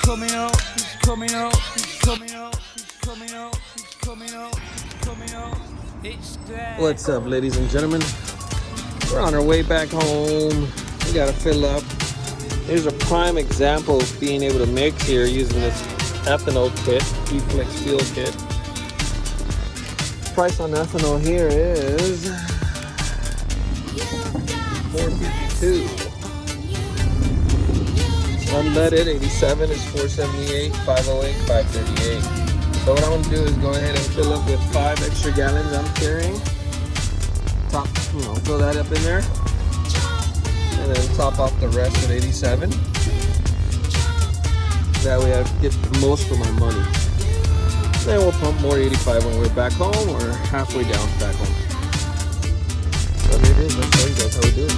coming up, he's coming up, he's coming up, he's coming up, he's coming up, he's coming up. It's there. What's up, ladies and gentlemen? We're on our way back home. We gotta fill up. Here's a prime example of being able to mix here using this ethanol kit, Eflexfuel kit. Price on ethanol here is $4.52. Unleaded 87 is $4.78, 508, $5.38. So what I'm gonna do is go ahead and fill up with 5 extra gallons I'm carrying. Fill that up in there, and then top off the rest with 87. That way I get the most for my money. Then we'll pump more 85 when we're back home or halfway down back home. So here it is. Let's show you guys how we do it.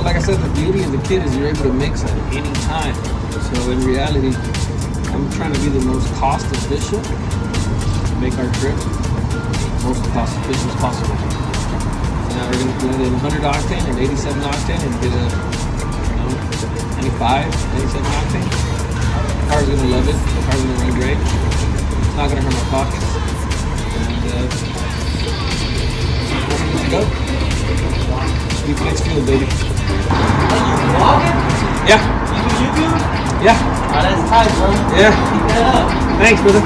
Like I said, the beauty of the kit is you're able to mix at any time. So in reality, I'm trying to be the most cost efficient, make our trip most cost efficient as possible. So now we're going to blend in 100 octane and 87 octane and get a 95, 87 octane. The car's going to love it. The car's going to run great. It's not going to hurt my pockets. And let's go. Eflexfuel, baby. Yeah. You do YouTube? Yeah. Oh, that's tight, bro. Yeah. Keep that up. Thanks, brother.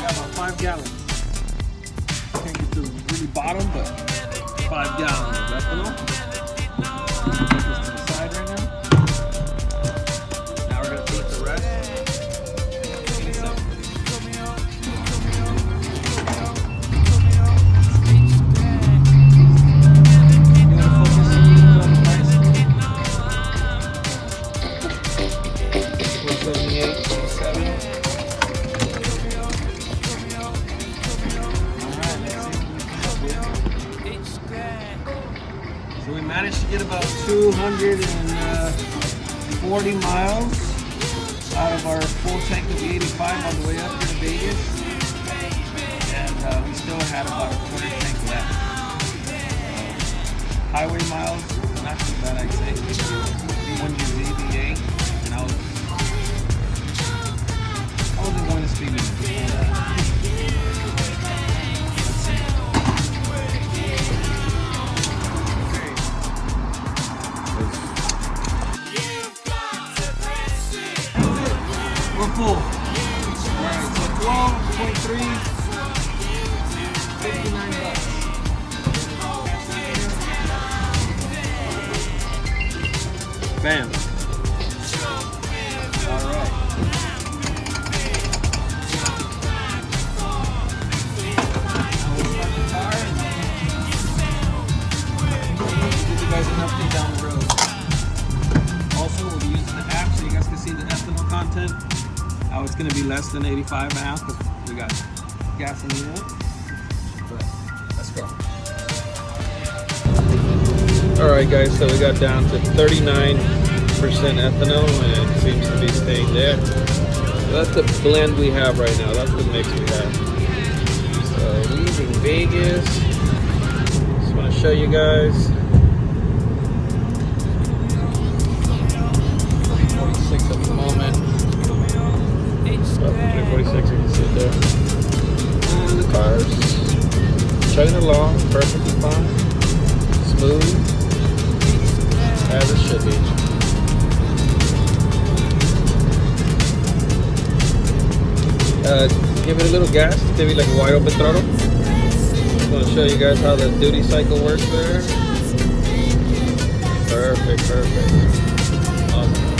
Got about 5 gallons. Can't get to the really bottom, but 5 gallons of ethanol. Put this to the side right now. Now we're gonna put the rest. So we managed to get about 240 miles out of our full tank of the 85 on the way up here to Vegas, and we still had about a quarter tank left. Highway miles, not too bad, I'd say. One UZVA, and I wasn't going to speed limit. We're full. Alright, so 12.3, 59 bucks. Bam. Alright. Give you guys an update down the road. Also, we'll be using the app so you guys can see the ethanol content. How it's going to be less than 85 now because we got gasoline in it. But let's go. Alright guys, so we got down to 39% ethanol and it seems to be staying there. So that's the blend we have right now. That's the mix we have. So leaving Vegas. Just want to show you guys. 346 at the moment. 346, you can see it there. And the car's chugging along perfectly fine. Smooth. As it should be. Give it a little gas, give it like a wide open throttle. I'm going to show you guys how the duty cycle works there. Perfect, perfect. Awesome.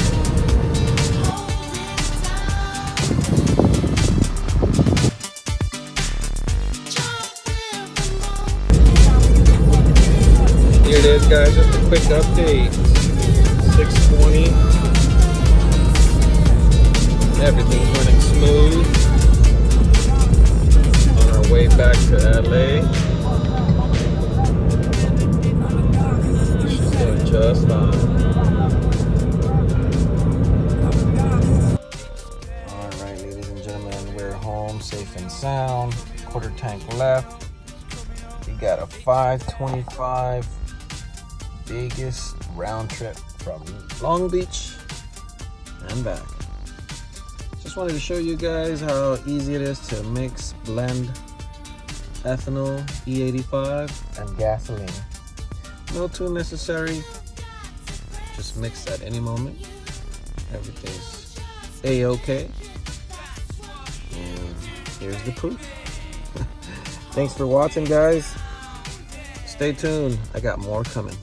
Here it is, guys, just a quick update. 620. Everything's running smooth. On our our way back to LA. She's doing just fine. Alright, ladies and gentlemen, we're home safe and sound. Quarter tank left. We got a 525 Vegas round trip from Long Beach and back. Just wanted to show you guys how easy it is to mix, blend ethanol, E85, and gasoline. No tool necessary. Just mix at any moment. Everything's A-okay. And here's the proof. Thanks for watching, guys. Stay tuned. I got more coming.